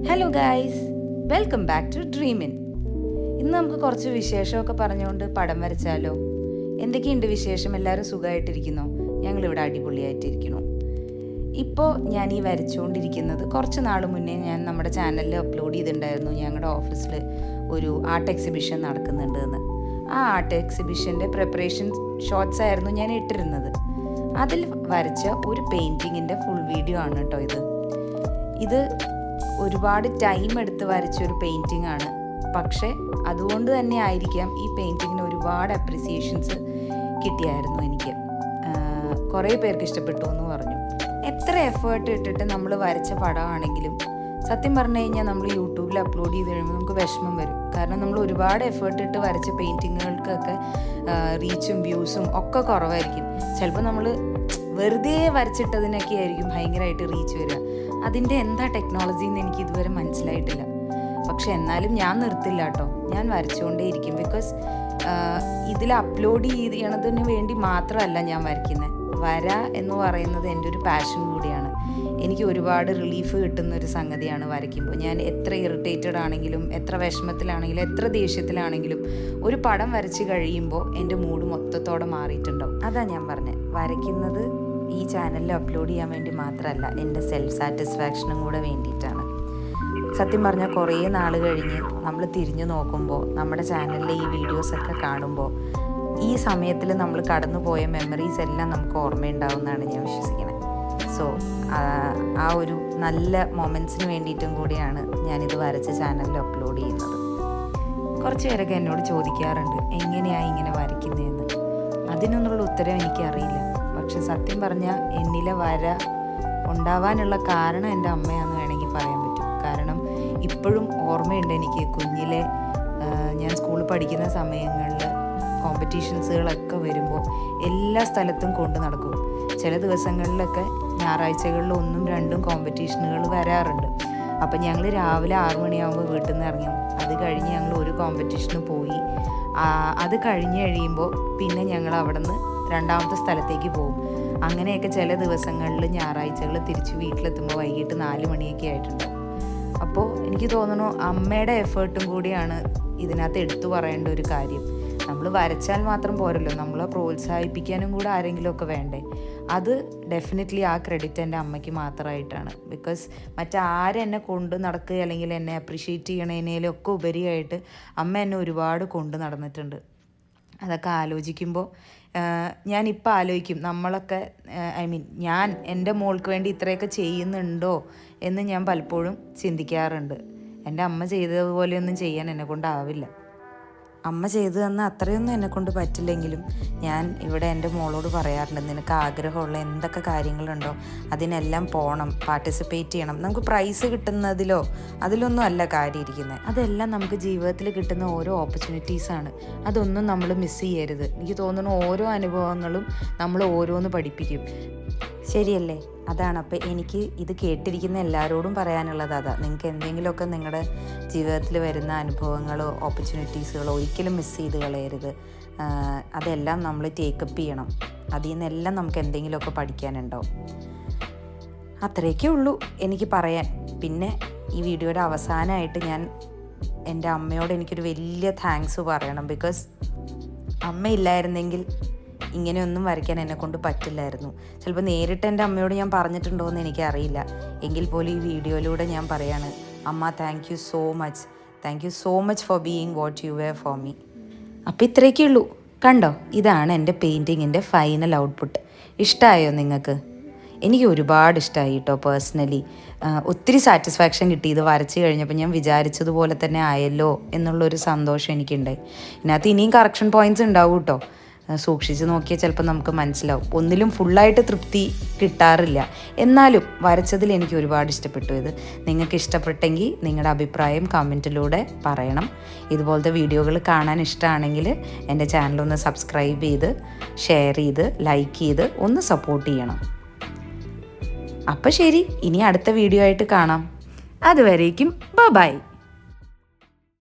Hello guys, welcome back to Dreamin. ഇന്ന് നമുക്ക് കുറച്ച് വിശേഷമൊക്കെ പറഞ്ഞുകൊണ്ട് പടം വരച്ചാലോ? എന്തൊക്കെയുണ്ട് വിശേഷം? എല്ലാവരും സുഖമായിട്ടിരിക്കുന്നോ? ഞങ്ങളിവിടെ അടിപൊളിയായിട്ടിരിക്കുന്നു. ഇപ്പോൾ ഞാൻ ഈ വരച്ചുകൊണ്ടിരിക്കുന്നത് കുറച്ച് നാൾ മുന്നേ ഞാൻ നമ്മുടെ ചാനലിൽ അപ്ലോഡ് ചെയ്തിട്ടുണ്ടായിരുന്നു. ഞങ്ങളുടെ ഓഫീസിൽ ഒരു ആർട്ട് എക്സിബിഷൻ നടക്കുന്നുണ്ട് എന്ന്. ആ ആർട്ട് എക്സിബിഷൻ്റെ പ്രിപ്പറേഷൻ ഷോർട്സ് ആയിരുന്നു ഞാൻ ഇട്ടിരുന്നത്. അതിൽ വരച്ച ഒരു പെയിൻറ്റിങ്ങിൻ്റെ ഫുൾ വീഡിയോ ആണ് കേട്ടോ ഇത് ഒരുപാട് ടൈം എടുത്ത് വരച്ചൊരു പെയിൻറ്റിംഗ് ആണ്. പക്ഷേ അതുകൊണ്ട് തന്നെ ആയിരിക്കാം ഈ പെയിൻറ്റിങ്ങിന് ഒരുപാട് അപ്രിസിയേഷൻസ് കിട്ടിയായിരുന്നു. എനിക്ക് കുറേ പേർക്ക് ഇഷ്ടപ്പെട്ടു എന്ന് പറഞ്ഞു. എത്ര എഫേർട്ട് ഇട്ടിട്ട് നമ്മൾ വരച്ച പടമാണെങ്കിലും സത്യം പറഞ്ഞു കഴിഞ്ഞാൽ നമ്മൾ യൂട്യൂബിൽ അപ്ലോഡ് ചെയ്ത് കഴിയുമ്പോൾ നമുക്ക് വിഷമം വരും. കാരണം നമ്മൾ ഒരുപാട് എഫേർട്ട് ഇട്ട് വരച്ച പെയിൻറ്റിങ്ങുകൾക്കൊക്കെ റീച്ചും വ്യൂസും ഒക്കെ കുറവായിരിക്കും. ചിലപ്പോൾ നമ്മൾ വെറുതെ വരച്ചിട്ടതിനൊക്കെ ആയിരിക്കും ഭയങ്കരമായിട്ട് റീച്ച് വരിക. അതിൻ്റെ എന്താ ടെക്നോളജി എന്ന് എനിക്ക് ഇതുവരെ മനസ്സിലായിട്ടില്ല. പക്ഷെ എന്നാലും ഞാൻ നിർത്തില്ല കേട്ടോ, ഞാൻ വരച്ചുകൊണ്ടേ ഇരിക്കും. ബിക്കോസ് ഇതിൽ അപ്ലോഡ് ചെയ്യണതിന് വേണ്ടി മാത്രമല്ല ഞാൻ വരയ്ക്കുന്നത്. വര എന്ന് പറയുന്നത് എൻ്റെ ഒരു പാഷൻ കൂടിയാണ്. എനിക്ക് ഒരുപാട് റിലീഫ് കിട്ടുന്നൊരു സംഗതിയാണ് വരയ്ക്കുമ്പോൾ. ഞാൻ എത്ര ഇറിറ്റേറ്റഡ് ആണെങ്കിലും, എത്ര വിഷമത്തിലാണെങ്കിലും, എത്ര ദേഷ്യത്തിലാണെങ്കിലും ഒരു പടം വരച്ച് കഴിയുമ്പോൾ എൻ്റെ മൂഡ് മൊത്തത്തോടെ മാറിയിട്ടുണ്ടാവും. അതാണ് ഞാൻ പറഞ്ഞത്, വരയ്ക്കുന്നത് ഈ ചാനലിൽ അപ്ലോഡ് ചെയ്യാൻ വേണ്ടി മാത്രമല്ല, എൻ്റെ സെൽഫ് സാറ്റിസ്ഫാക്ഷനും കൂടെ വേണ്ടിയിട്ടാണ്. സത്യം പറഞ്ഞാൽ കുറേ നാൾ കഴിഞ്ഞ് നമ്മൾ തിരിഞ്ഞു നോക്കുമ്പോൾ നമ്മുടെ ചാനലിലെ ഈ വീഡിയോസൊക്കെ കാണുമ്പോൾ ഈ സമയത്തിൽ നമ്മൾ കടന്നു പോയ മെമ്മറീസ് എല്ലാം നമുക്ക് ഓർമ്മയുണ്ടാവുമെന്നാണ് ഞാൻ വിശ്വസിക്കുന്നത്. സോ ആ ഒരു നല്ല മൊമെൻറ്റ്സിന് വേണ്ടിയിട്ടും കൂടിയാണ് ഞാനിത് വരച്ച ചാനലിൽ അപ്ലോഡ് ചെയ്യുന്നത്. കുറച്ച് പേരൊക്കെ എന്നോട് ചോദിക്കാറുണ്ട് എങ്ങനെയാണ് ഇങ്ങനെ വരയ്ക്കുന്നതെന്ന്. അതിനൊന്നുള്ള ഉത്തരം എനിക്കറിയില്ല. പക്ഷെ സത്യം പറഞ്ഞാൽ എന്നിലെ വര ഉണ്ടാവാനുള്ള കാരണം എൻ്റെ അമ്മയാണെന്ന് വേണമെങ്കിൽ പറയാൻ പറ്റും. കാരണം ഇപ്പോഴും ഓർമ്മയുണ്ട് എനിക്ക് കുഞ്ഞിലെ ഞാൻ സ്കൂളിൽ പഠിക്കുന്ന സമയങ്ങളിൽ കോമ്പറ്റീഷൻസുകളൊക്കെ വരുമ്പോൾ എല്ലാ സ്ഥലത്തും കൊണ്ട് നടക്കും. ചില ദിവസങ്ങളിലൊക്കെ ഞായറാഴ്ചകളിൽ 1-2 കോമ്പറ്റീഷനുകൾ വരാറുണ്ട്. അപ്പം ഞങ്ങൾ രാവിലെ 6 മണിയാകുമ്പോൾ വീട്ടിൽ നിന്ന് ഇറങ്ങും. അത് കഴിഞ്ഞ് ഞങ്ങൾ ഒരു കോമ്പറ്റീഷന് പോയി. അത് കഴിഞ്ഞ് കഴിയുമ്പോൾ പിന്നെ ഞങ്ങൾ അവിടെ നിന്ന് രണ്ടാമത്തെ സ്ഥലത്തേക്ക് പോകും. അങ്ങനെയൊക്കെ ചില ദിവസങ്ങളിൽ ഞായറാഴ്ചകൾ തിരിച്ച് വീട്ടിലെത്തുമ്പോൾ വൈകിട്ട് 4 മണിയൊക്കെ ആയിട്ടുണ്ടാവും. അപ്പോൾ എനിക്ക് തോന്നുന്നു അമ്മയുടെ എഫേർട്ടും കൂടിയാണ് ഇതിനകത്ത് എടുത്തു പറയേണ്ട ഒരു കാര്യം. നമ്മൾ വരച്ചാൽ മാത്രം പോരല്ലോ, നമ്മളെ പ്രോത്സാഹിപ്പിക്കാനും കൂടെ ആരെങ്കിലുമൊക്കെ വേണ്ടേ. അത് ഡെഫിനറ്റ്ലി ആ ക്രെഡിറ്റ് എൻ്റെ അമ്മയ്ക്ക് മാത്രമായിട്ടാണ്. ബിക്കോസ് മറ്റാരെന്നെ കൊണ്ട് നടക്കുക അല്ലെങ്കിൽ എന്നെ അപ്രിഷ്യേറ്റ് ചെയ്യണതിനേലൊക്കെ ഉപരിയായിട്ട് അമ്മ എന്നെ ഒരുപാട് കൊണ്ട് നടന്നിട്ടുണ്ട്. അതൊക്കെ ആലോചിക്കുമ്പോൾ ഞാനിപ്പോൾ ആലോചിക്കും, നമ്മളൊക്കെ ഞാൻ എൻ്റെ മോൾക്ക് വേണ്ടി ഇത്രയൊക്കെ ചെയ്യുന്നുണ്ടോ എന്ന് ഞാൻ പലപ്പോഴും ചിന്തിക്കാറുണ്ട്. എൻ്റെ അമ്മ ചെയ്തതുപോലെയൊന്നും ചെയ്യാൻ എന്നെക്കൊണ്ടാവില്ല. അമ്മ ചെയ്തു തന്ന അത്രയൊന്നും എന്നെക്കൊണ്ട് പറ്റില്ലെങ്കിലും ഞാൻ ഇവിടെ എൻ്റെ മോളോട് പറയാറുണ്ട്, നിനക്ക് ആഗ്രഹമുള്ള എന്തൊക്കെ കാര്യങ്ങളുണ്ടോ അതിനെല്ലാം പോകണം, പാർട്ടിസിപ്പേറ്റ് ചെയ്യണം. നമുക്ക് പ്രൈസ് കിട്ടുന്നതിലോ അതിലൊന്നും അല്ല കാര്യം ഇരിക്കുന്നത്. അതെല്ലാം നമുക്ക് ജീവിതത്തിൽ കിട്ടുന്ന ഓരോ ഓപ്പർച്യൂണിറ്റീസാണ്. അതൊന്നും നമ്മൾ മിസ് ചെയ്യരുത്. എനിക്ക് തോന്നുന്നു ഓരോ അനുഭവങ്ങളും നമ്മൾ ഓരോന്ന് പഠിപ്പിക്കും. ശരിയല്ലേ? അതാണ്. അപ്പോൾ എനിക്ക് ഇത് കേട്ടിരിക്കുന്ന എല്ലാവരോടും പറയാനുള്ളത് അതാണ്. നിങ്ങൾക്ക് എന്തെങ്കിലുമൊക്കെ നിങ്ങളുടെ ജീവിതത്തിൽ വരുന്ന അനുഭവങ്ങളോ ഓപ്പർച്യൂണിറ്റീസുകളോ ഒരിക്കലും മിസ് ചെയ്ത് കളയരുത്. അതെല്ലാം നമ്മൾ ടേക്കപ്പ് ചെയ്യണം. അതിൽ നിന്നെല്ലാം നമുക്ക് എന്തെങ്കിലുമൊക്കെ പഠിക്കാനുണ്ടാവും. അത്രയൊക്കെ ഉള്ളൂ എനിക്ക് പറയാൻ. പിന്നെ ഈ വീഡിയോയുടെ അവസാനമായിട്ട് ഞാൻ എൻ്റെ അമ്മയോട് എനിക്കൊരു വലിയ താങ്ക്സ് പറയണം. ബിക്കോസ് അമ്മയില്ലായിരുന്നെങ്കിൽ ഇങ്ങനെയൊന്നും വരയ്ക്കാൻ എന്നെക്കൊണ്ട് പറ്റില്ലായിരുന്നു. ചിലപ്പോൾ നേരിട്ട് എൻ്റെ അമ്മയോട് ഞാൻ പറഞ്ഞിട്ടുണ്ടോ എന്ന് എനിക്കറിയില്ല. എങ്കിൽ പോലും ഈ വീഡിയോയിലൂടെ ഞാൻ പറയാണ്, അമ്മ thank you so much for being what you were for me. അപ്പോൾ ഇത്രയൊക്കെ ഉള്ളൂ. കണ്ടോ, ഇതാണ് എൻ്റെ പെയിൻറ്റിങ്ങിൻ്റെ ഫൈനൽ ഔട്ട്പുട്ട്. ഇഷ്ടമായോ നിങ്ങൾക്ക്? എനിക്ക് ഒരുപാട് ഇഷ്ടമായി കേട്ടോ. പേഴ്സണലി ഒത്തിരി സാറ്റിസ്ഫാക്ഷൻ കിട്ടി. ഇത് വരച്ച് കഴിഞ്ഞപ്പോൾ ഞാൻ വിചാരിച്ചതുപോലെ തന്നെ ആയല്ലോ എന്നുള്ളൊരു സന്തോഷം എനിക്കുണ്ടായി. ഇതിനകത്ത് ഇനിയും കറക്ഷൻ പോയിൻറ്റ്സ് ഉണ്ടാവും കേട്ടോ. സൂക്ഷിച്ച് നോക്കിയാൽ ചിലപ്പോൾ നമുക്ക് മനസ്സിലാവും. ഒന്നിലും ഫുള്ളായിട്ട് തൃപ്തി കിട്ടാറില്ല. എന്നാലും വരച്ചതിൽ എനിക്ക് ഒരുപാട് ഇഷ്ടപ്പെട്ടു. ഇത് നിങ്ങൾക്ക് ഇഷ്ടപ്പെട്ടെങ്കിൽ നിങ്ങളുടെ അഭിപ്രായം കമൻറ്റിലൂടെ പറയണം. ഇതുപോലത്തെ വീഡിയോകൾ കാണാൻ ഇഷ്ടമാണെങ്കിൽ എൻ്റെ ചാനലൊന്ന് സബ്സ്ക്രൈബ് ചെയ്ത് ഷെയർ ചെയ്ത് ലൈക്ക് ചെയ്ത് ഒന്ന് സപ്പോർട്ട് ചെയ്യണം. അപ്പോൾ ശരി, ഇനി അടുത്ത വീഡിയോ ആയിട്ട് കാണാം. അതുവരേക്കും ബൈ.